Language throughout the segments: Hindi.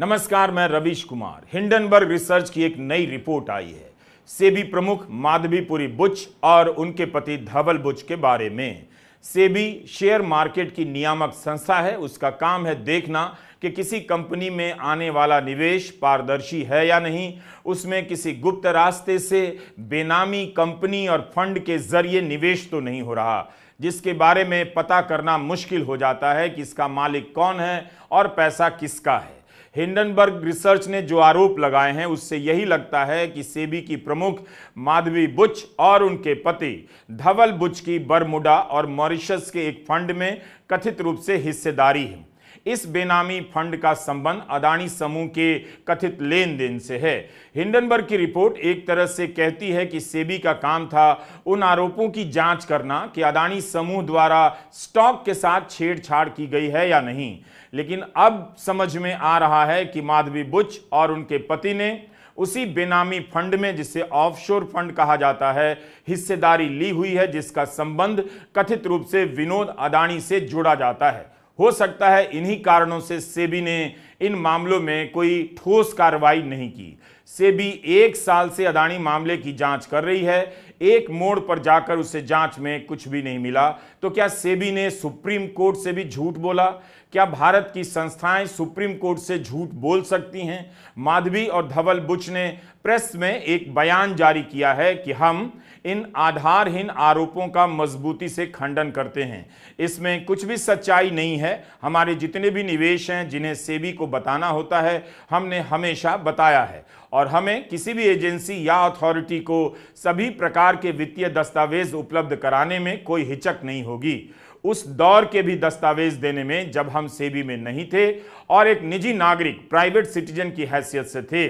नमस्कार, मैं रवीश कुमार। हिंडनबर्ग रिसर्च की एक नई रिपोर्ट आई है सेबी प्रमुख माधवीपुरी बुच और उनके पति धवल बुच के बारे में। सेबी शेयर मार्केट की नियामक संस्था है। उसका काम है देखना कि किसी कंपनी में आने वाला निवेश पारदर्शी है या नहीं, उसमें किसी गुप्त रास्ते से बेनामी कंपनी और फंड के जरिए निवेश तो नहीं हो रहा, जिसके बारे में पता करना मुश्किल हो जाता है कि इसका मालिक कौन है और पैसा किसका है। हिंडनबर्ग रिसर्च ने जो आरोप लगाए हैं उससे यही लगता है कि सेबी की प्रमुख माधवी बुच और उनके पति धवल बुच की बरमुडा और मॉरिशस के एक फंड में कथित रूप से हिस्सेदारी है। इस बेनामी फंड का संबंध अदानी समूह के कथित लेन देन से है। हिंडनबर्ग की रिपोर्ट एक तरह से कहती है कि सेबी का काम था उन आरोपों की जांच करना कि अदानी समूह द्वारा स्टॉक के साथ छेड़छाड़ की गई है या नहीं, लेकिन अब समझ में आ रहा है कि माधवी बुच और उनके पति ने उसी बेनामी फंड में, जिसे ऑफशोर फंड कहा जाता है, हिस्सेदारी ली हुई है, जिसका संबंध कथित रूप से विनोद अदानी से जोड़ा जाता है। हो सकता है इन्हीं कारणों से सेबी ने इन मामलों में कोई ठोस कार्रवाई नहीं की। सेबी 1 साल से अदानी मामले की जांच कर रही है। एक मोड़ पर जाकर उसे जांच में कुछ भी नहीं मिला। तो क्या सेबी ने सुप्रीम कोर्ट से भी झूठ बोला? क्या भारत की संस्थाएं सुप्रीम कोर्ट से झूठ बोल सकती हैं? माधवी और धवल बुच ने प्रेस में एक बयान जारी किया है कि हम इन आधारहीन आरोपों का मजबूती से खंडन करते हैं। इसमें कुछ भी सच्चाई नहीं है। हमारे जितने भी निवेश हैं जिन्हें सेबी को बताना होता है, हमने हमेशा बताया है और हमें किसी भी एजेंसी या अथॉरिटी को सभी प्रकार के वित्तीय दस्तावेज उपलब्ध कराने में कोई हिचक नहीं होगी। उस दौर के भी दस्तावेज देने में जब हम सेबी में नहीं थे और एक निजी नागरिक, प्राइवेट सिटीजन की हैसियत से थे।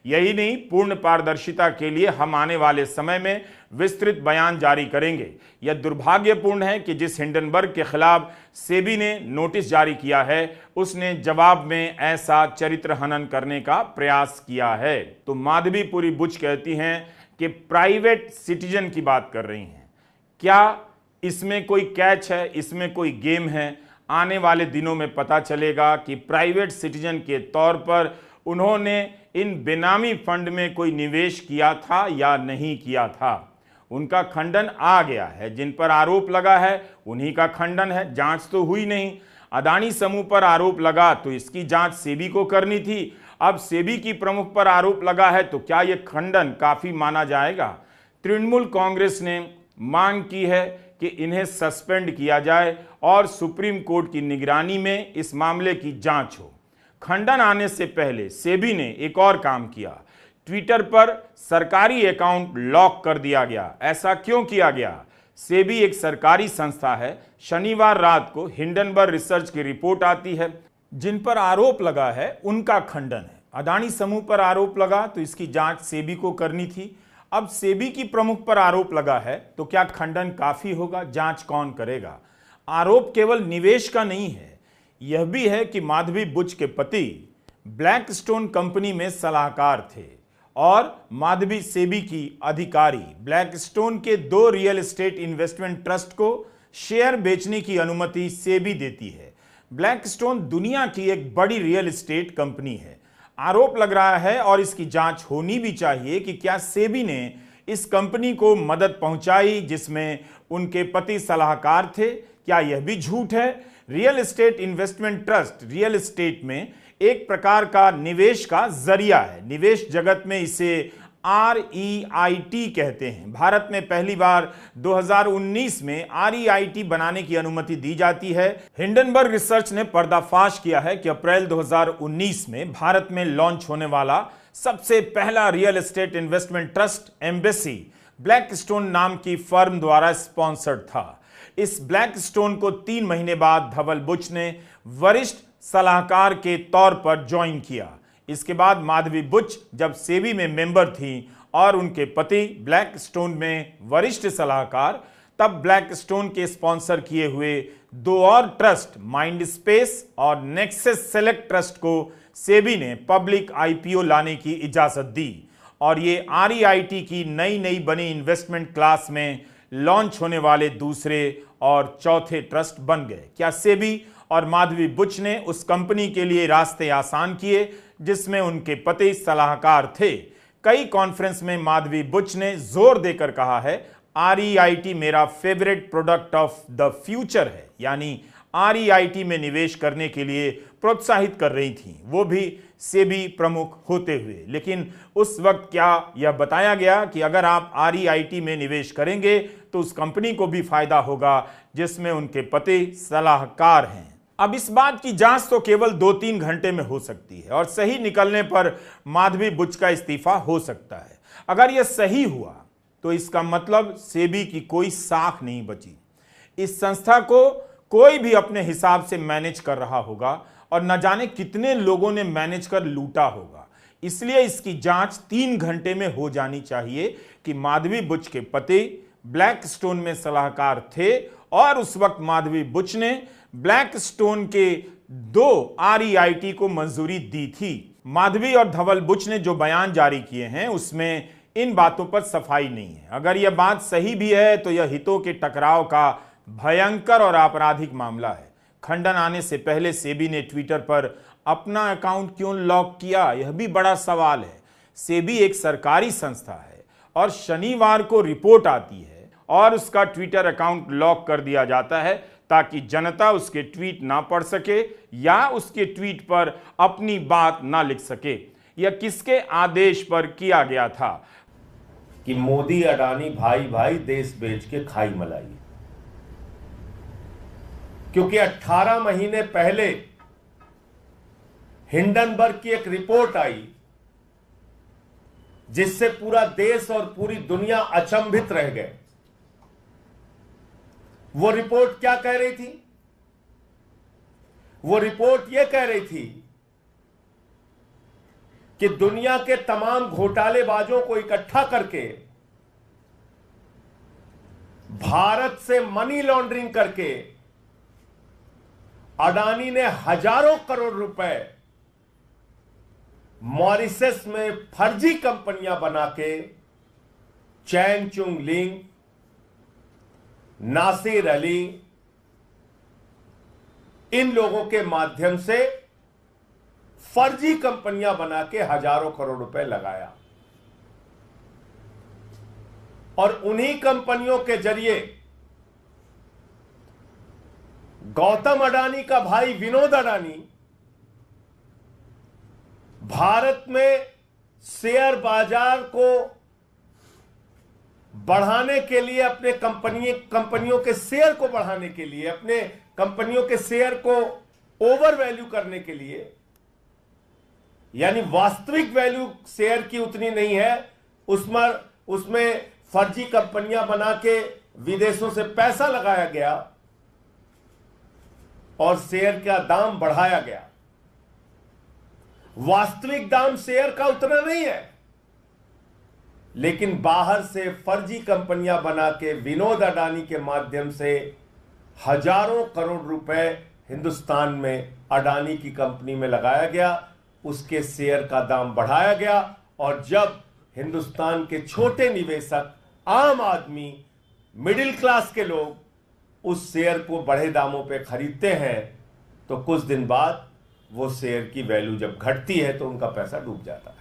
यही नहीं, पूर्ण पारदर्शिता के लिए हम आने वाले समय में विस्तृत बयान जारी करेंगे। यह दुर्भाग्यपूर्ण है कि जिस हिंडनबर्ग के खिलाफ सेबी ने नोटिस जारी किया है, उसने जवाब में ऐसा चरित्र हनन करने का प्रयास किया है। तो माधवीपुरी बुच कहती हैं कि प्राइवेट सिटीजन की बात कर रही हैं। क्या इसमें कोई कैच है? इसमें कोई गेम है? आने वाले दिनों में पता चलेगा कि प्राइवेट सिटीजन के तौर पर उन्होंने इन बेनामी फंड में कोई निवेश किया था या नहीं किया था। उनका खंडन आ गया है। जिन पर आरोप लगा है उन्हीं का खंडन है। जांच तो हुई नहीं। अदानी समूह पर आरोप लगा तो इसकी जांच सेबी को करनी थी। अब सेबी की प्रमुख पर आरोप लगा है तो क्या यह खंडन काफी माना जाएगा? तृणमूल कांग्रेस ने मांग की है कि इन्हें सस्पेंड किया जाए और सुप्रीम कोर्ट की निगरानी में इस मामले की जांच हो। खंडन आने से पहले सेबी ने एक और काम किया। ट्विटर पर सरकारी अकाउंट लॉक कर दिया गया। ऐसा क्यों किया गया? सेबी एक सरकारी संस्था है। शनिवार रात को हिंडनबर्ग रिसर्च की रिपोर्ट आती है। जिन पर आरोप लगा है उनका खंडन है। अदानी समूह पर आरोप लगा तो इसकी जांच सेबी को करनी थी। अब सेबी की प्रमुख पर आरोप लगा है तो क्या खंडन काफी होगा? जांच कौन करेगा? आरोप केवल निवेश का नहीं है, यह भी है कि माधवी बुच के पति ब्लैकस्टोन कंपनी में सलाहकार थे और माधवी सेबी की अधिकारी। ब्लैकस्टोन के 2 रियल एस्टेट इन्वेस्टमेंट ट्रस्ट को शेयर बेचने की अनुमति सेबी देती है। ब्लैकस्टोन दुनिया की एक बड़ी रियल एस्टेट कंपनी है। आरोप लग रहा है और इसकी जांच होनी भी चाहिए कि क्या सेबी ने इस कंपनी को मदद पहुंचाई जिसमें उनके पति सलाहकार थे। क्या यह भी झूठ है? Real estate investment trust real estate में एक प्रकार का निवेश का जरिया है। निवेश जगत में इसे REIT कहते हैं। भारत में पहली बार 2019 में REIT बनाने की अनुमति दी जाती है। हिंडनबर्ग रिसर्च ने पर्दाफाश किया है कि अप्रैल 2019 में भारत में लॉन्च होने वाला सबसे पहला real estate investment trust embassy Blackstone नाम की फर्म द्वारा स्पॉन्सर्ड था। इस ब्लैकस्टोन को 3 महीने बाद धवल बुच ने वरिष्ठ सलाहकार के तौर पर ज्वाइन किया। इसके बाद माधवी बुच जब सेबी में मेंबर थी और उनके पति ब्लैकस्टोन में वरिष्ठ सलाहकार, तब ब्लैकस्टोन के स्पॉन्सर किए हुए 2 और ट्रस्ट माइंडस्पेस और नेक्सस सेलेक्ट ट्रस्ट को सेबी ने पब्लिक IPO लाने की इजाजत दी और ये REIT की नई बनी इन्वेस्टमेंट क्लास में लॉन्च होने वाले दूसरे और चौथे ट्रस्ट बन गए। क्या सेबी और माधवी बुच ने उस कंपनी के लिए रास्ते आसान किए जिसमें उनके पति सलाहकार थे। कई कॉन्फ्रेंस में माधवी बुच ने जोर देकर कहा है, REIT मेरा favourite product of the future है, यानी REIT में निवेश करने के लिए प्रोत्साहित कर रही थी, वो भी सेबी प्रमुख होते हुए। लेकिन उस वक्त क्या यह बताया गया कि अगर आप REIT में निवेश करेंगे तो उस कंपनी को भी फायदा होगा जिसमें उनके पति सलाहकार हैं। अब इस बात की जांच तो केवल 2-3 घंटे में हो सकती है और सही निकलने पर माधवी बुच का इस्तीफा हो सकता है। अगर यह सही हुआ तो इसका मतलब सेबी की कोई साख नहीं बची। इस संस्था को कोई भी अपने हिसाब से मैनेज कर रहा होगा और न जाने कितने लोगों ने मैनेज कर लूटा होगा। इसलिए इसकी जांच 3 घंटे में हो जानी चाहिए कि माधवी बुच के पति ब्लैकस्टोन में सलाहकार थे और उस वक्त माधवी बुच ने ब्लैकस्टोन के 2 REIT को मंजूरी दी थी। माधवी और धवल बुच ने जो बयान जारी किए हैं उसमें इन बातों पर सफाई नहीं है। अगर यह बात सही भी है तो यह हितों के टकराव का भयंकर और आपराधिक मामला है। खंडन आने से पहले सेबी ने ट्विटर पर अपना अकाउंट क्यों लॉक किया, यह भी बड़ा सवाल है। सेबी एक सरकारी संस्था है और शनिवार को रिपोर्ट आती है और उसका ट्विटर अकाउंट लॉक कर दिया जाता है ताकि जनता उसके ट्वीट ना पढ़ सके या उसके ट्वीट पर अपनी बात ना लिख सके। यह किसके आदेश पर किया गया था कि मोदी अडानी भाई भाई देश बेच के खाई मलाई? क्योंकि 18 महीने पहले हिंडनबर्ग की एक रिपोर्ट आई जिससे पूरा देश और पूरी दुनिया अचंभित रह गए। वो रिपोर्ट क्या कह रही थी? वो रिपोर्ट यह कह रही थी कि दुनिया के तमाम घोटालेबाजों को इकट्ठा करके भारत से मनी लॉन्ड्रिंग करके अडानी ने हजारों करोड़ रुपए मॉरिशस में फर्जी कंपनियां बना के चैन चुंग लिंग, नासिर अली, इन लोगों के माध्यम से फर्जी कंपनियां बना के हजारों करोड़ रुपए लगाया और उन्हीं कंपनियों के जरिए गौतम अडानी का भाई विनोद अडानी भारत में शेयर बाजार को बढ़ाने के लिए, अपने कंपनियों के शेयर को बढ़ाने के लिए, अपने कंपनियों के शेयर को ओवर वैल्यू करने के लिए, यानी वास्तविक वैल्यू शेयर की उतनी नहीं है, उसमें फर्जी कंपनियां बना के विदेशों से पैसा लगाया गया और शेयर का दाम बढ़ाया गया। वास्तविक दाम शेयर का उतना नहीं है, लेकिन बाहर से फर्जी कंपनियां बना के विनोद अडानी के माध्यम से हजारों करोड़ रुपए हिंदुस्तान में अडानी की कंपनी में लगाया गया, उसके शेयर का दाम बढ़ाया गया और जब हिंदुस्तान के छोटे निवेशक, आम आदमी, मिडिल क्लास के लोग उस शेयर को बढ़े दामों पे खरीदते हैं तो कुछ दिन बाद वो शेयर की वैल्यू जब घटती है तो उनका पैसा डूब जाता है।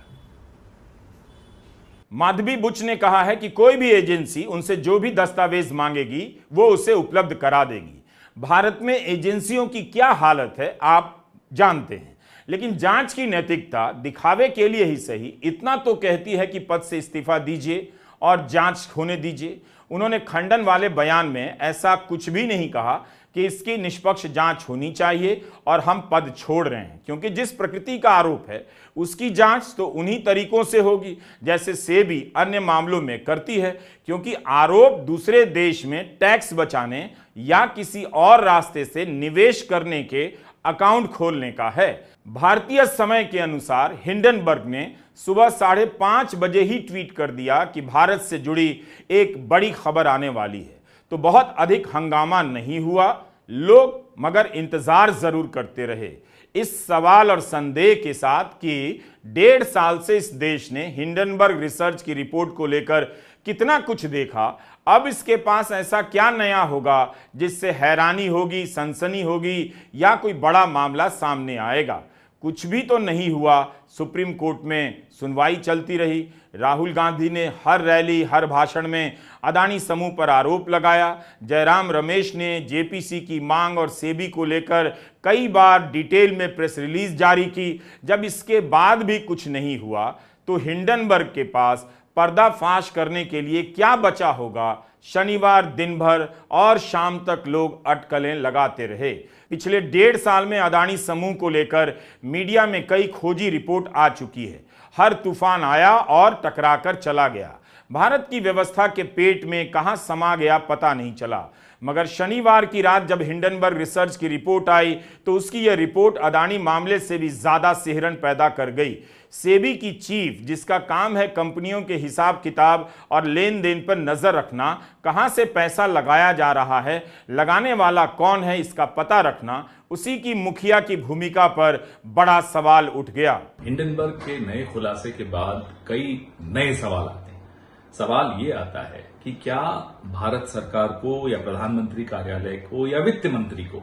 माधवी बुच ने कहा है कि कोई भी एजेंसी उनसे जो भी दस्तावेज मांगेगी वो उसे उपलब्ध करा देगी। भारत में एजेंसियों की क्या हालत है आप जानते हैं, लेकिन जांच की नैतिकता दिखावे के लिए ही सही इतना तो कहती है कि पद से इस्तीफा दीजिए और जांच होने दीजिए। उन्होंने खंडन वाले बयान में ऐसा कुछ भी नहीं कहा कि इसकी निष्पक्ष जांच होनी चाहिए और हम पद छोड़ रहे हैं, क्योंकि जिस प्रकृति का आरोप है उसकी जांच तो उन्हीं तरीकों से होगी जैसे सेबी अन्य मामलों में करती है, क्योंकि आरोप दूसरे देश में टैक्स बचाने या किसी और रास्ते से निवेश करने के अकाउंट खोलने का है। भारतीय समय के अनुसार हिंडनबर्ग ने सुबह 5:30 बजे ही ट्वीट कर दिया कि भारत से जुड़ी एक बड़ी खबर आने वाली है, तो बहुत अधिक हंगामा नहीं हुआ, लोग मगर इंतजार जरूर करते रहे। इस सवाल और संदेह के साथ कि 1.5 साल से इस देश ने हिंडनबर्ग रिसर्च की रिपोर्ट को लेकर कितना कुछ देखा, अब इसके पास ऐसा क्या नया होगा जिससे हैरानी होगी, सनसनी होगी या कोई बड़ा मामला सामने आएगा। कुछ भी तो नहीं हुआ। सुप्रीम कोर्ट में सुनवाई चलती रही। राहुल गांधी ने हर रैली, हर भाषण में अदानी समूह पर आरोप लगाया। जयराम रमेश ने जेपीसी की मांग और सेबी को लेकर कई बार डिटेल में प्रेस रिलीज जारी की। जब इसके बाद भी कुछ नहीं हुआ तो हिंडनबर्ग के पास पर्दाफाश करने के लिए क्या बचा होगा। शनिवार दिन भर और शाम तक लोग अटकलें लगाते रहे। पिछले 1.5 साल में अदानी समूह को लेकर मीडिया में कई खोजी रिपोर्ट आ चुकी है। हर तूफान आया और टकराकर चला गया। भारत की व्यवस्था के पेट में कहां समा गया पता नहीं चला। मगर शनिवार की रात जब हिंडनबर्ग रिसर्च की रिपोर्ट आई तो उसकी यह रिपोर्ट अदानी मामले से भी ज्यादा सिहरन पैदा कर गई। सेबी की चीफ, जिसका काम है कंपनियों के हिसाब किताब और लेन देन पर नजर रखना, कहां से पैसा लगाया जा रहा है, लगाने वाला कौन है, इसका पता रखना, उसी की मुखिया की भूमिका पर बड़ा सवाल उठ गया। हिंडनबर्ग के नए खुलासे के बाद कई नए सवाल आते हैं। सवाल ये आता है कि क्या भारत सरकार को या प्रधानमंत्री कार्यालय को या वित्त मंत्री को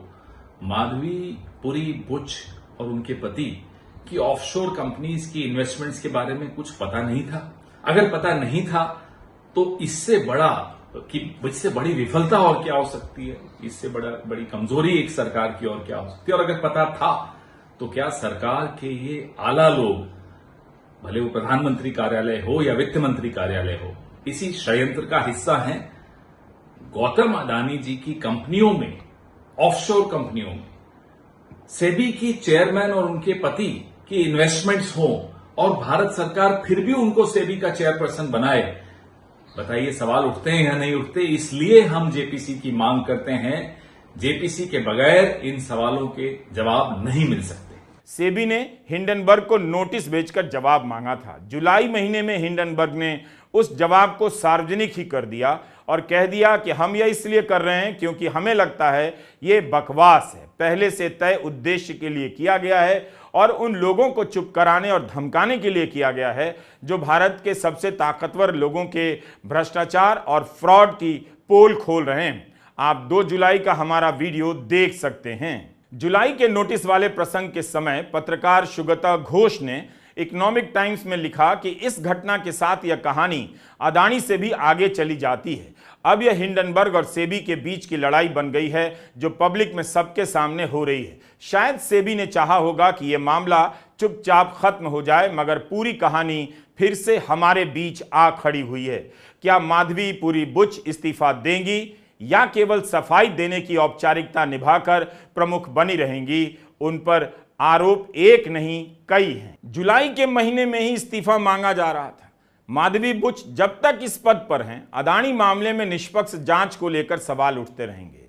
माधवीपुरी बुच और उनके पति की ऑफशोर कंपनीज की इन्वेस्टमेंट्स के बारे में कुछ पता नहीं था? अगर पता नहीं था तो इससे बड़ी विफलता और क्या हो सकती है, इससे बड़ी कमजोरी एक सरकार की और क्या हो सकती है? और अगर पता था तो क्या सरकार के ये आला लोग, भले वो प्रधानमंत्री कार्यालय हो या वित्त मंत्री कार्यालय हो, इसी षड्यंत्र का हिस्सा हैं? गौतम अडानी जी की कंपनियों में, ऑफशोर कंपनियों में सेबी की चेयरमैन और उनके पति की इन्वेस्टमेंट्स हो और भारत सरकार फिर भी उनको सेबी का चेयरपर्सन बनाए। बताइए, सवाल उठते हैं या नहीं उठते? इसलिए हम जेपीसी की मांग करते हैं। जेपीसी के बगैर इन सवालों के जवाब नहीं मिल सकते। सेबी ने हिंडनबर्ग को नोटिस भेजकर जवाब मांगा था। जुलाई महीने में हिंडनबर्ग ने उस जवाब को सार्वजनिक ही कर दिया और कह दिया कि हम यह इसलिए कर रहे हैं क्योंकि हमें लगता है ये बकवास है, पहले से तय उद्देश्य के लिए किया गया है और उन लोगों को चुप कराने और धमकाने के लिए किया गया है जो भारत के सबसे ताकतवर लोगों के भ्रष्टाचार और फ्रॉड की पोल खोल रहे हैं। आप 2 जुलाई का हमारा वीडियो देख सकते हैं। जुलाई के नोटिस वाले प्रसंग के समय पत्रकार सुगता घोष ने इकोनॉमिक टाइम्स में लिखा कि इस घटना के साथ यह कहानी अदानी से भी आगे चली जाती है। अब यह हिंडनबर्ग और सेबी के बीच की लड़ाई बन गई है जो पब्लिक में सबके सामने हो रही है। शायद सेबी ने चाहा होगा कि यह मामला चुपचाप खत्म हो जाए, मगर पूरी कहानी फिर से हमारे बीच आ खड़ी हुई है। क्या माधवीपुरी बुच इस्तीफा देंगी या केवल सफाई देने की औपचारिकता निभाकर प्रमुख बनी रहेंगी? उन पर आरोप एक नहीं कई हैं। जुलाई के महीने में ही इस्तीफा मांगा जा रहा था। माधवी बुच जब तक इस पद पर हैं, अदानी मामले में निष्पक्ष जांच को लेकर सवाल उठते रहेंगे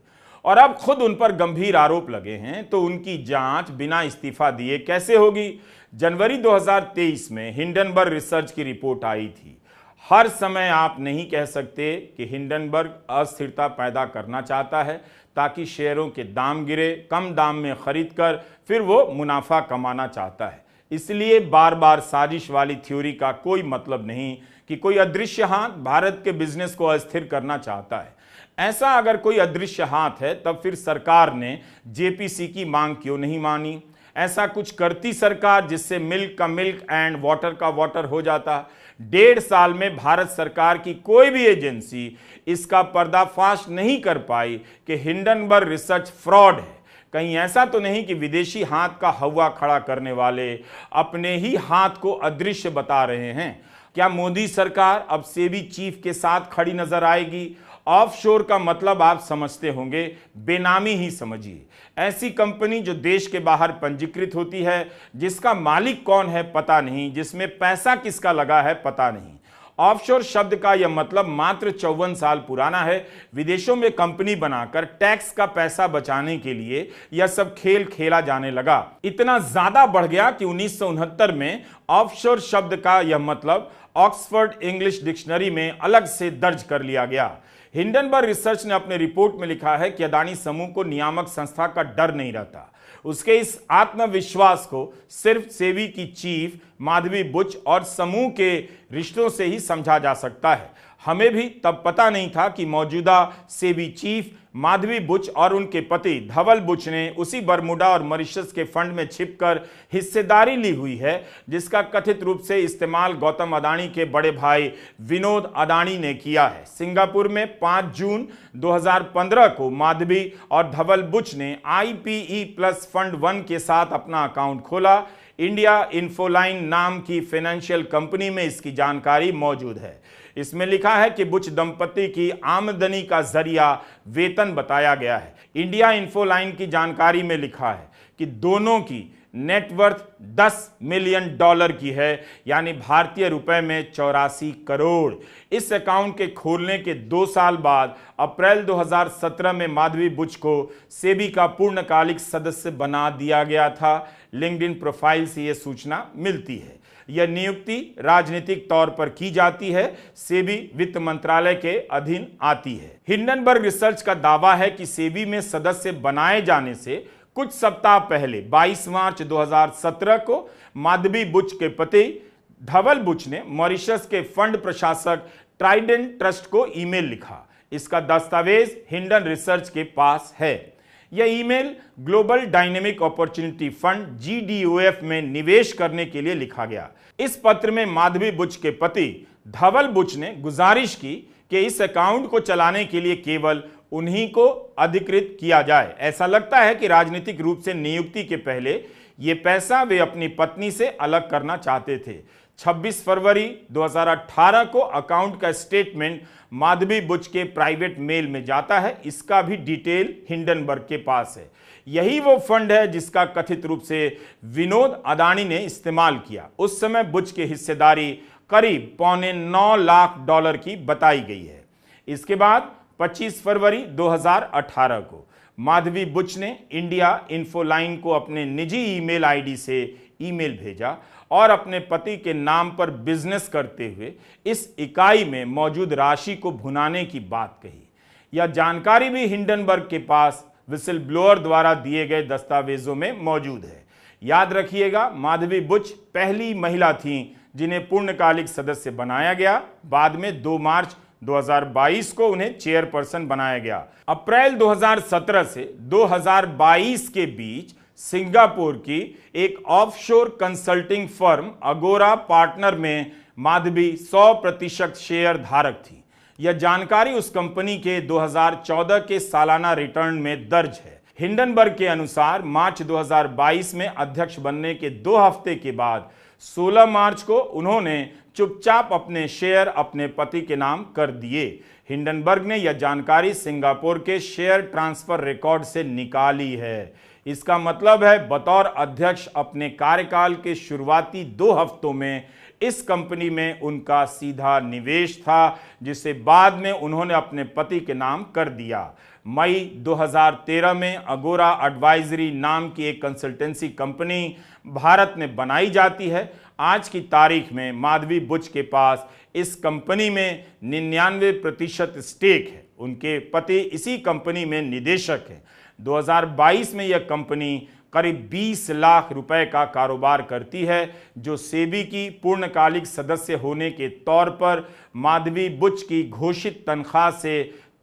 और अब खुद उन पर गंभीर आरोप लगे हैं तो उनकी जांच बिना इस्तीफा दिए कैसे होगी? जनवरी 2023 में हिंडनबर्ग रिसर्च की रिपोर्ट आई थी। हर समय आप नहीं कह सकते कि हिंडनबर्ग अस्थिरता पैदा करना चाहता है ताकि शेयरों के दाम गिरे, कम दाम में खरीद कर फिर वो मुनाफा कमाना चाहता है। इसलिए बार बार साजिश वाली थ्योरी का कोई मतलब नहीं कि कोई अदृश्य हाथ भारत के बिजनेस को अस्थिर करना चाहता है। ऐसा अगर कोई अदृश्य हाथ है तब फिर सरकार ने जेपीसी की मांग क्यों नहीं मानी? ऐसा कुछ करती सरकार जिससे मिल्क का मिल्क एंड वाटर का वाटर हो जाता। 1.5 साल में भारत सरकार की कोई भी एजेंसी इसका पर्दाफाश नहीं कर पाई कि हिंडनबर्ग रिसर्च फ्रॉड है। कहीं ऐसा तो नहीं कि विदेशी हाथ का हवा खड़ा करने वाले अपने ही हाथ को अदृश्य बता रहे हैं? क्या मोदी सरकार अब सेबी चीफ के साथ खड़ी नजर आएगी? ऑफशोर का मतलब आप समझते होंगे, बेनामी ही समझिए। ऐसी कंपनी जो देश के बाहर पंजीकृत होती है, जिसका मालिक कौन है पता नहीं, जिसमें पैसा किसका लगा है पता नहीं। ऑफशोर शब्द का यह मतलब मात्र 54 साल पुराना है। विदेशों में कंपनी बनाकर टैक्स का पैसा बचाने के लिए यह सब खेल खेला जाने लगा। इतना ज्यादा बढ़ गया कि 1969 में ऑफशोर शब्द का यह मतलब ऑक्सफोर्ड इंग्लिश डिक्शनरी में अलग से दर्ज कर लिया गया। हिंडनबर्ग रिसर्च ने अपने रिपोर्ट में लिखा है कि अदानी समूह को नियामक संस्था का डर नहीं रहता। उसके इस आत्मविश्वास को सिर्फ सेबी की चीफ माधवी बुच और समूह के रिश्तों से ही समझा जा सकता है। हमें भी तब पता नहीं था कि मौजूदा सेबी चीफ माधवी बुच और उनके पति धवल बुच ने उसी बरमुडा और मॉरिशस के फंड में छिपकर हिस्सेदारी ली हुई है, जिसका कथित रूप से इस्तेमाल गौतम अडानी के बड़े भाई विनोद अडानी ने किया है। सिंगापुर में 5 जून 2015 को माधवी और धवल बुच ने IPE प्लस फंड 1 के साथ अपना अकाउंट खोला। इंडिया इन्फोलाइन नाम की फाइनेंशियल कंपनी में इसकी जानकारी मौजूद है। इसमें लिखा है कि बुच दंपति की आमदनी का जरिया वेतन बताया गया है। इंडिया इन्फोलाइन की जानकारी में लिखा है कि दोनों की नेटवर्थ $10 मिलियन की है, यानी भारतीय रुपए में 84 करोड़। इस अकाउंट के खोलने के 2 साल बाद अप्रैल 2017 में माधवी बुच को सेबी का पूर्णकालिक सदस्य बना दिया गया था। लिंक्डइन प्रोफाइल से यह सूचना मिलती है। यह नियुक्ति राजनीतिक तौर पर की जाती है, सेबी वित्त मंत्रालय के अधीन आती है। हिंडनबर्ग रिसर्च का दावा है कि सेबी में सदस्य बनाए जाने से कुछ सप्ताह पहले 22 मार्च 2017 को माधवी बुच के पति धवल बुच ने मॉरिशस के फंड प्रशासक ट्राइडेंट ट्रस्ट को ईमेल लिखा। इसका दस्तावेज हिंडन रिसर्च के पास है। यह email global dynamic opportunity fund GDOF में निवेश करने के लिए लिखा गया। इस पत्र में माधवी बुच के पति धवल बुच ने गुजारिश की कि इस अकाउंट को चलाने के लिए केवल उन्हीं को अधिकृत किया जाए। ऐसा लगता है कि राजनीतिक रूप से नियुक्ति के पहले यह पैसा वे अपनी पत्नी से अलग करना चाहते थे। 26 फरवरी 2018 को अकाउंट का स्टेटमेंट माधवी बुच के प्राइवेट मेल में जाता है। इसका भी डिटेल हिंडनबर्ग के पास है। यही वो फंड है जिसका कथित रूप से विनोद अडानी ने इस्तेमाल किया। उस समय बुच की हिस्सेदारी करीब $9.25 लाख की बताई गई है। इसके बाद 25 फरवरी 2018 को माधवी बुच ने इंडिया इन्फोलाइन को अपने निजी ईमेल आईडी से ईमेल भेजा और अपने पति के नाम पर बिजनेस करते हुए इस इकाई में मौजूद राशि को भुनाने की बात कही। यह जानकारी भी हिंडनबर्ग के पास विसल ब्लोअर द्वारा दिए गए दस्तावेजों में मौजूद है। याद रखिएगा, माधवी बुच पहली महिला थीं जिन्हें पूर्णकालिक सदस्य बनाया गया। बाद में 2 मार्च 2022 को उन्हें चेयरपर्सन बनाया गया। अप्रैल 2017 से 2022 के बीच सिंगापुर की एक ऑफशोर कंसल्टिंग फर्म अगोरा पार्टनर में माधवी 100% शेयर धारक थी। यह जानकारी उस कंपनी के 2014 के सालाना रिटर्न में दर्ज है। हिंडनबर्ग के अनुसार मार्च 2022 में अध्यक्ष बनने के 2 हफ्ते के बाद 16 मार्च को उन्होंने चुपचाप अपने शेयर अपने पति के नाम कर दिए। हिंडनबर्ग ने यह जानकारी सिंगापुर के शेयर ट्रांसफर रिकॉर्ड से निकाली है। इसका मतलब है बतौर अध्यक्ष अपने कार्यकाल के शुरुआती 2 हफ्तों में इस कंपनी में उनका सीधा निवेश था, जिसे बाद में उन्होंने अपने पति के नाम कर दिया। मई 2013 में अगोरा एडवाइजरी नाम की एक कंसल्टेंसी कंपनी भारत में बनाई जाती है। आज की तारीख में माधवी बुच के पास इस कंपनी में 99% स्टेक है। उनके पति इसी कंपनी में निदेशक हैं। 2022 में यह कंपनी करीब 20 लाख रुपए का कारोबार करती है, जो सेबी की पूर्णकालिक सदस्य होने के तौर पर माधवी बुच की घोषित तनख्वाह से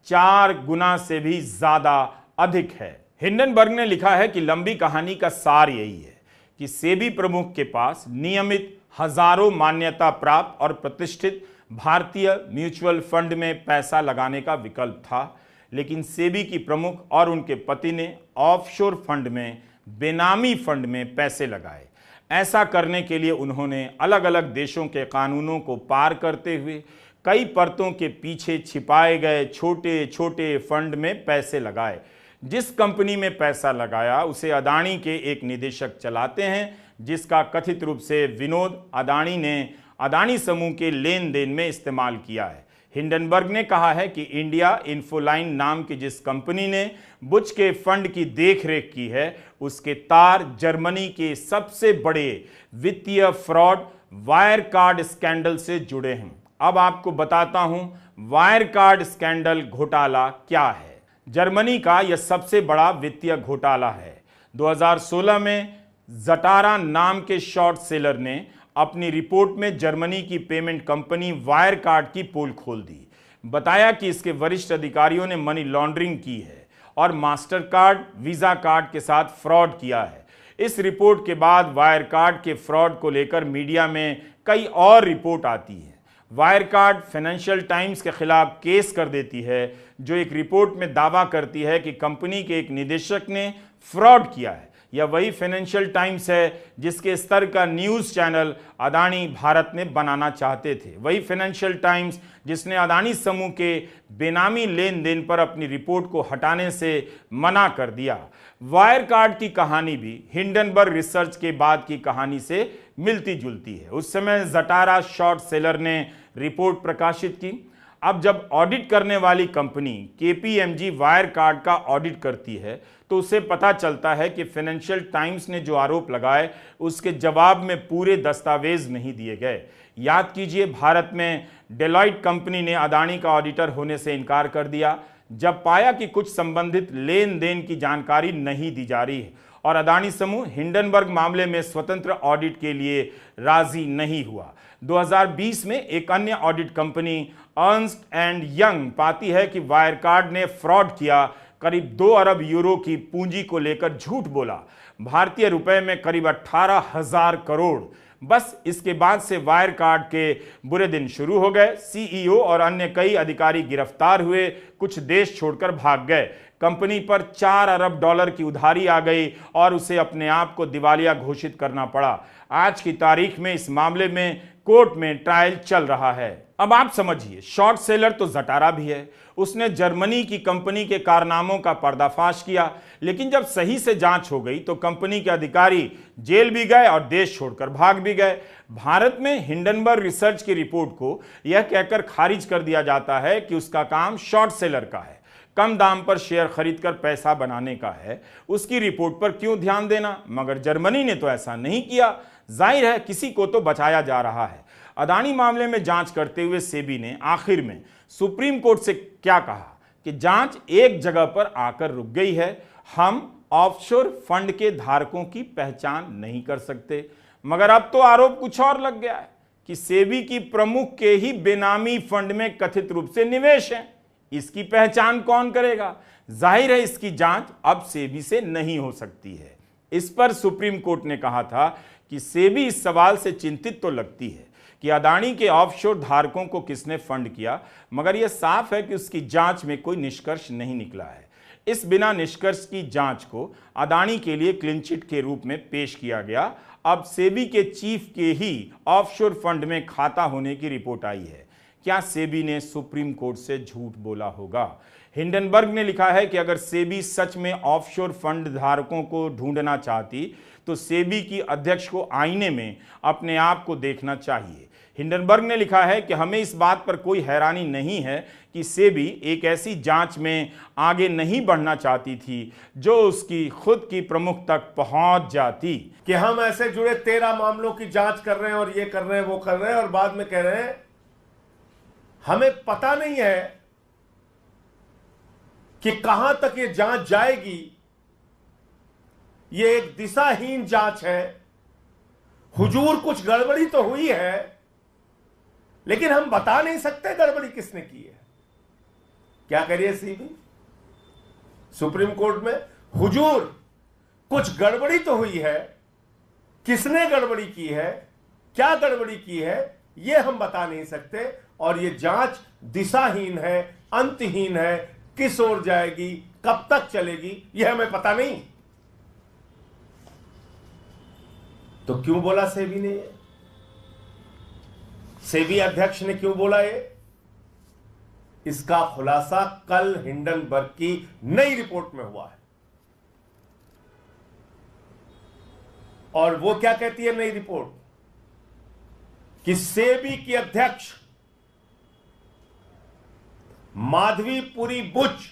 4 गुना से भी ज्यादा अधिक है। हिंडनबर्ग ने लिखा है कि लंबी कहानी का सार यही है कि सेबी प्रमुख के पास नियमित हजारों मान्यता प्राप्त और प्रतिष्ठित भारतीय म्यूचुअल फंड में पैसा लगाने का विकल्प था, लेकिन सेबी की प्रमुख और उनके पति ने ऑफशोर फंड में, बेनामी फंड में पैसे लगाए। ऐसा करने के लिए उन्होंने अलग अलग देशों के कानूनों को पार करते हुए कई परतों के पीछे छिपाए गए छोटे छोटे फंड में पैसे लगाए। जिस कंपनी में पैसा लगाया उसे अडानी के एक निदेशक चलाते हैं, जिसका कथित रूप से विनोद अडानी ने अडानी समूह के लेन देन में इस्तेमाल किया है। हिंडनबर्ग ने कहा है कि इंडिया इन्फोलाइन नाम की जिस कंपनी ने बुच के फंड की देखरेख की है, उसके तार जर्मनी के सबसे बड़े वित्तीय फ्रॉड वायर कार्ड स्कैंडल से जुड़े हैं। अब आपको बताता हूं वायर कार्ड स्कैंडल घोटाला क्या है। जर्मनी का यह सबसे बड़ा वित्तीय घोटाला है। 2016 में ज़टारा नाम के शॉर्ट सेलर ने अपनी रिपोर्ट में जर्मनी की पेमेंट कंपनी वायरकार्ड की पोल खोल दी। बताया कि इसके वरिष्ठ अधिकारियों ने मनी लॉन्ड्रिंग की है और मास्टर कार्ड, वीजा कार्ड के साथ फ्रॉड किया है। इस रिपोर्ट के बाद वायरकार्ड के फ्रॉड को लेकर मीडिया में कई और रिपोर्ट आती है। वायरकार्ड फाइनेंशियल टाइम्स के खिलाफ केस कर देती है, जो एक रिपोर्ट में दावा करती है कि कंपनी के एक निदेशक ने फ्रॉड किया है। यह वही फाइनेंशियल टाइम्स है जिसके स्तर का न्यूज़ चैनल अदानी भारत में बनाना चाहते थे। वही फाइनेंशियल टाइम्स जिसने अदानी समूह के बेनामी लेन देन पर अपनी रिपोर्ट को हटाने से मना कर दिया। वायरकार्ड की कहानी भी हिंडनबर्ग रिसर्च के बाद की कहानी से मिलती जुलती है। उस समय ज़टारा शॉर्ट सेलर ने रिपोर्ट प्रकाशित की। अब जब ऑडिट करने वाली कंपनी केपीएमजी वायरकार्ड का ऑडिट करती है तो उसे पता चलता है कि फाइनेंशियल टाइम्स ने जो आरोप लगाए उसके जवाब में पूरे दस्तावेज नहीं दिए गए। याद कीजिए, भारत में डेलॉयट कंपनी ने अदानी का ऑडिटर होने से इनकार कर दिया जब पाया कि कुछ संबंधित लेन देन की जानकारी नहीं दी जा रही है, और अदानी समूह हिंडनबर्ग मामले में स्वतंत्र ऑडिट के लिए राजी नहीं हुआ। 2020 में एक अन्य audit company Ernst and young पाती है कि वायरकार्ड ने फ्रॉड किया, करीब 2 अरब यूरो की पूंजी को लेकर झूठ बोला, भारतीय रुपए में करीब 18,000 करोड़। बस इसके बाद से वायरकार्ड के बुरे दिन शुरू हो गए। सीईओ और अन्य कई अधिकारी गिरफ्तार हुए, कुछ देश छोड़कर भाग गए। कंपनी पर 4 अरब डॉलर की उधारी आ गई और उसे अपने आप को दिवालिया घोषित करना पड़ा। आज की तारीख में इस मामले में कोर्ट में ट्रायल चल रहा है। अब आप समझिए, शॉर्ट सेलर तो ज़टारा भी है। उसने जर्मनी की कंपनी के कारनामों का पर्दाफाश किया, लेकिन जब सही से जांच हो गई तो कंपनी के अधिकारी जेल भी गए और देश छोड़कर भाग भी गए। भारत में हिंडनबर्ग रिसर्च की रिपोर्ट को यह कहकर खारिज कर दिया जाता है कि उसका काम शॉर्ट सेलर का है, कम दाम पर शेयर खरीदकर पैसा बनाने का है। उसकी रिपोर्ट पर क्यों ध्यान देना? मगर जर्मनी ने तो ऐसा नहीं किया। जाहिर है किसी को तो बचाया जा रहा है। अदानी मामले में जांच करते हुए सेबी ने आखिर में सुप्रीम कोर्ट से क्या कहा कि जांच एक जगह पर आकर रुक गई है। हम ऑफशोर फंड के धारकों की पहचान नहीं कर सकते। मगर अब तो आरोप कुछ और लग गया है कि सेबी की प्रमुख के ही बेनामी फंड में कथित रूप से निवेश है। इसकी पहचान कौन करेगा? जाहिर है इसकी जांच अब सेबी से नहीं हो सकती है। इस पर सुप्रीम कोर्ट ने कहा था कि सेबी इस सवाल से चिंतित तो लगती है कि अदानी के ऑफशोर धारकों को किसने फंड किया, मगर यह साफ है कि उसकी जांच में कोई निष्कर्ष नहीं निकला है। इस बिना निष्कर्ष की जांच को अदानी के लिए क्लीन चिट के रूप में पेश किया गया। अब सेबी के चीफ के ही ऑफशोर फंड में खाता होने की रिपोर्ट आई है। क्या सेबी ने सुप्रीम कोर्ट से झूठ बोला होगा? हिंडनबर्ग ने लिखा है कि अगर सेबी सच में ऑफशोर फंड धारकों को ढूंढना चाहती तो सेबी की अध्यक्ष को आईने में अपने आप को देखना चाहिए। हिंडनबर्ग ने लिखा है कि हमें इस बात पर कोई हैरानी नहीं है कि सेबी एक ऐसी जांच में आगे नहीं बढ़ना चाहती थी जो उसकी खुद की प्रमुख तक पहुंच जाती। कि हम ऐसे जुड़े 13 मामलों की जांच कर रहे हैं और ये कर रहे हैं, वो कर रहे हैं, और बाद में कह रहे हैं हमें पता नहीं है कि कहां तक ये जांच जाएगी। ये एक दिशाहीन जांच है। हुजूर कुछ गड़बड़ी तो हुई है, लेकिन हम बता नहीं सकते गड़बड़ी किसने की है। क्या करिए सीबी सुप्रीम कोर्ट में, हुजूर कुछ गड़बड़ी तो हुई है, किसने गड़बड़ी की है, क्या गड़बड़ी की है, यह हम बता नहीं सकते। और यह जांच दिशाहीन है, अंतहीन है, किस ओर जाएगी, कब तक चलेगी, यह हमें पता नहीं। तो क्यों बोला सेबी ने? सेबी अध्यक्ष ने क्यों बोला ये? इसका खुलासा कल हिंडनबर्ग की नई रिपोर्ट में हुआ है। और वो क्या कहती है नई रिपोर्ट? कि सेबी की अध्यक्ष माधवीपुरी बुच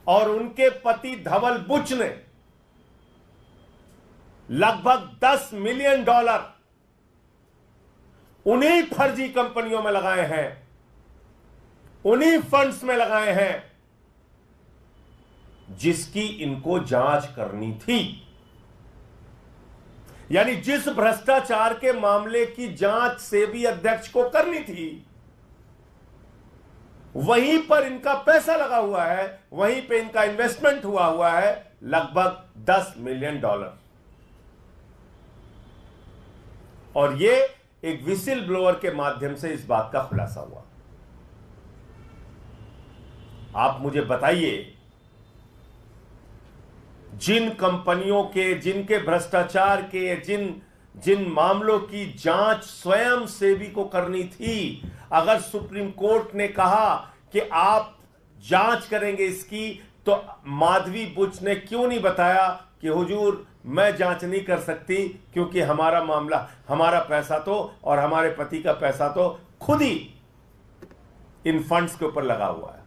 और उनके पति धवल बुच ने लगभग $10 मिलियन उन्हीं फर्जी कंपनियों में लगाए हैं, उन्हीं फंड्स में लगाए हैं जिसकी इनको जांच करनी थी। यानी जिस भ्रष्टाचार के मामले की जांच सेबी अध्यक्ष को करनी थी, वहीं पर इनका पैसा लगा हुआ है, वहीं पे इनका इन्वेस्टमेंट हुआ है लगभग $10 मिलियन। और ये एक विसिल ब्लोअर के माध्यम से इस बात का खुलासा हुआ। आप मुझे बताइए, जिन कंपनियों के, जिनके भ्रष्टाचार के, जिन मामलों की जांच स्वयं सेबी को करनी थी, अगर सुप्रीम कोर्ट ने कहा कि आप जांच करेंगे इसकी, तो माधवी बुच ने क्यों नहीं बताया कि हुजूर मैं जांच नहीं कर सकती, क्योंकि हमारा मामला, हमारा पैसा तो और हमारे पति का पैसा तो खुद ही इन फंड्स के ऊपर लगा हुआ है।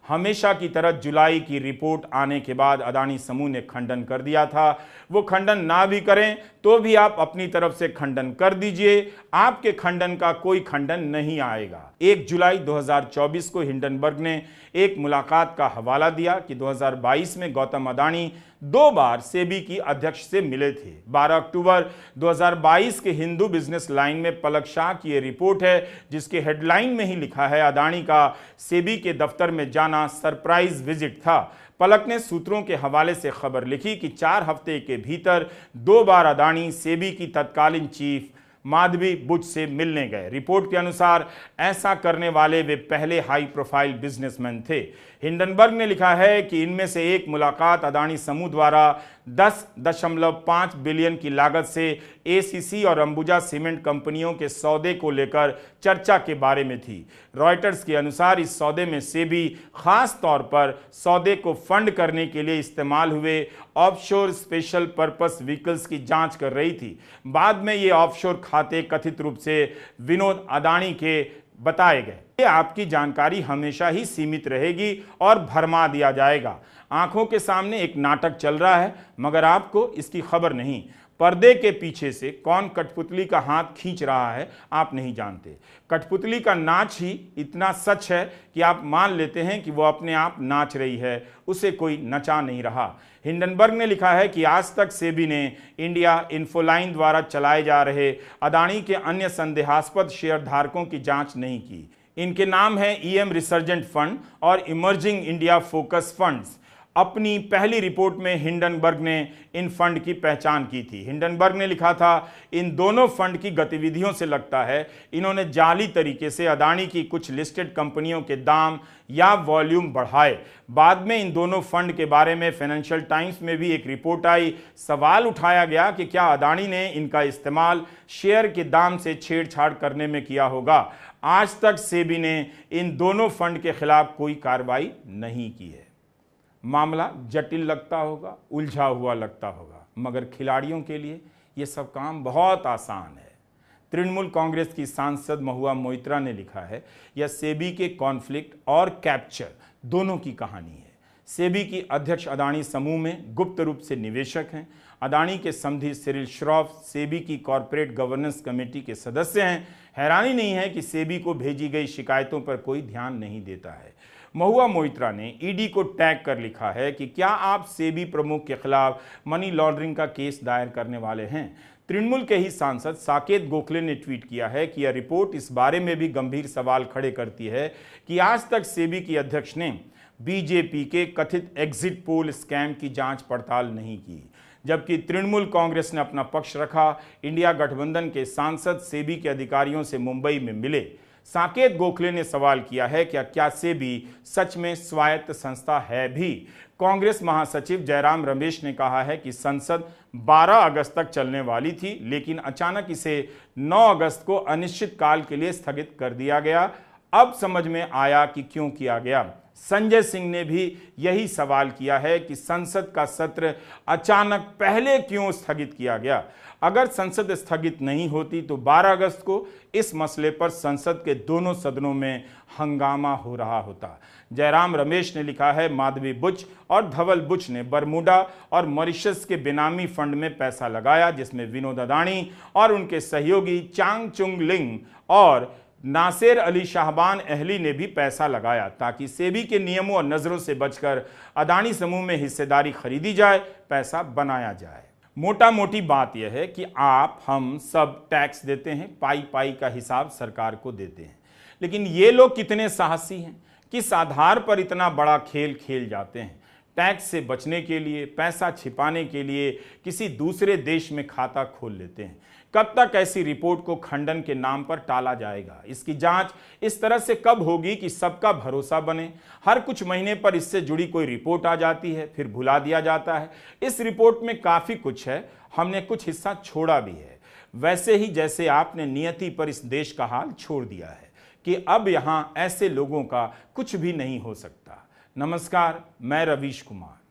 हमेशा की तरह जुलाई की रिपोर्ट आने के बाद अदानी समूह ने खंडन कर दिया था। वो खंडन ना भी करें तो भी आप अपनी तरफ से खंडन कर दीजिए, आपके खंडन का कोई खंडन नहीं आएगा। 1 जुलाई 2024 को हिंडनबर्ग ने एक मुलाकात का हवाला दिया कि 2022 में गौतम अदानी 2 बार सेबी की अध्यक्ष से मिले थे। 12 अक्टूबर 2022 के हिंदू बिजनेस लाइन में पलक शाह की यह रिपोर्ट है, जिसके हेडलाइन में ही लिखा है, अदानी का सेबी के दफ्तर में जाना सरप्राइज विजिट था। पलक ने सूत्रों के हवाले से खबर लिखी कि 4 हफ्ते के भीतर 2 बार अदानी सेबी की तत्कालीन चीफ माधवी बुच से मिलने गए। रिपोर्ट के अनुसार ऐसा करने वाले वे पहले हाई प्रोफाइल बिजनेसमैन थे। हिंडनबर्ग ने लिखा है कि इनमें से एक मुलाकात अदानी समूह द्वारा 10.5 बिलियन की लागत से एसीसी और अंबुजा सीमेंट कंपनियों के सौदे को लेकर चर्चा के बारे में थी। रॉयटर्स के अनुसार इस सौदे में सेबी खास तौर पर सौदे को फंड करने के लिए इस्तेमाल हुए ऑफशोर स्पेशल पर्पस व्हीकल्स की जांच कर रही थी। बाद में ये ऑफशोर खाते कथित रूप से विनोद अदानी के बताए गए। ये आपकी जानकारी हमेशा ही सीमित रहेगी और भरमा दिया जाएगा। आंखों के सामने एक नाटक चल रहा है, मगर आपको इसकी खबर नहीं। पर्दे के पीछे से कौन कठपुतली का हाथ खींच रहा है आप नहीं जानते। कठपुतली का नाच ही इतना सच है कि आप मान लेते हैं कि वो अपने आप नाच रही है, उसे कोई नचा नहीं रहा। हिंडनबर्ग ने लिखा है कि आज तक सेबी ने इंडिया इन्फोलाइन द्वारा चलाए जा रहे अदानी के अन्य संदेहास्पद शेयर धारकों की जांच नहीं की। इनके नाम हैं ईएम रिसर्जेंट फंड और इमर्जिंग इंडिया फोकस फंड्स। अपनी पहली रिपोर्ट में हिंडनबर्ग ने इन फंड की पहचान की थी। हिंडनबर्ग ने लिखा था, इन दोनों फंड की गतिविधियों से लगता है इन्होंने जाली तरीके से अदानी की कुछ लिस्टेड कंपनियों के दाम या वॉल्यूम बढ़ाए। बाद में इन दोनों फंड के बारे में फाइनेंशियल टाइम्स में भी एक रिपोर्ट आई। सवाल उठाया गया कि क्या अदानी ने इनका इस्तेमाल शेयर के दाम से छेड़छाड़ करने में किया होगा। आज तक सेबी ने इन दोनों फंड के खिलाफ कोई कार्रवाई नहीं की है। मामला जटिल लगता होगा, उलझा हुआ लगता होगा, मगर खिलाड़ियों के लिए ये सब काम बहुत आसान है। तृणमूल कांग्रेस की सांसद महुआ मोइत्रा ने लिखा है, यह सेबी के कॉन्फ्लिक्ट और कैप्चर दोनों की कहानी है। सेबी की अध्यक्ष अदानी समूह में गुप्त रूप से निवेशक हैं। अदानी के समधी सिरिल श्रॉफ सेबी की कॉरपोरेट गवर्नेंस कमेटी के सदस्य हैं। हैरानी नहीं है कि सेबी को भेजी गई शिकायतों पर कोई ध्यान नहीं देता है। महुआ मोइत्रा ने ईडी को टैग कर लिखा है कि क्या आप सेबी प्रमुख के खिलाफ मनी लॉन्ड्रिंग का केस दायर करने वाले हैं। तृणमूल के ही सांसद साकेत गोखले ने ट्वीट किया है कि यह रिपोर्ट इस बारे में भी गंभीर सवाल खड़े करती है कि आज तक सेबी की अध्यक्ष ने बीजेपी के कथित एग्जिट पोल स्कैम की जांच पड़ताल नहीं की। जबकि तृणमूल कांग्रेस ने अपना पक्ष रखा। इंडिया गठबंधन के सांसद सेबी के अधिकारियों से मुंबई में मिले। साकेत गोखले ने सवाल किया है कि क्या सेबी सच में स्वायत्त संस्था है भी। कांग्रेस महासचिव जयराम रमेश ने कहा है कि संसद 12 अगस्त तक चलने वाली थी, लेकिन अचानक इसे 9 अगस्त को अनिश्चित काल के लिए स्थगित कर दिया गया। अब समझ में आया कि क्यों किया गया। संजय सिंह ने भी यही सवाल किया है कि संसद का सत्र अचानक पहले क्यों स्थगित किया गया। अगर संसद स्थगित नहीं होती तो 12 अगस्त को इस मसले पर संसद के दोनों सदनों में हंगामा हो रहा होता। जयराम रमेश ने लिखा है, माधवी बुच और धवल बुच ने बरमूडा और मॉरिशस के बेनामी फंड में पैसा लगाया, जिसमें विनोद अदानी और उनके सहयोगी चांग चुंग लिंग और नासिर अली शाहबान अहली ने भी पैसा लगाया ताकि सेबी के नियमों और नजरों से बचकर अडानी समूह में हिस्सेदारी खरीदी जाए, पैसा बनाया जाए। मोटा मोटी बात यह है कि आप हम सब टैक्स देते हैं, पाई पाई का हिसाब सरकार को देते हैं, लेकिन ये लोग कितने साहसी हैं, किस आधार पर इतना बड़ा खेल खेल जाते हैं। टैक्स से बचने के लिए, पैसा छिपाने के लिए किसी दूसरे देश में खाता खोल लेते हैं। कब तक ऐसी रिपोर्ट को खंडन के नाम पर टाला जाएगा? इसकी जांच इस तरह से कब होगी कि सबका भरोसा बने? हर कुछ महीने पर इससे जुड़ी कोई रिपोर्ट आ जाती है, फिर भुला दिया जाता है। इस रिपोर्ट में काफ़ी कुछ है, हमने कुछ हिस्सा छोड़ा भी है, वैसे ही जैसे आपने नियति पर इस देश का हाल छोड़ दिया है कि अब यहाँ ऐसे लोगों का कुछ भी नहीं हो सकता। नमस्कार, मैं रवीश कुमार।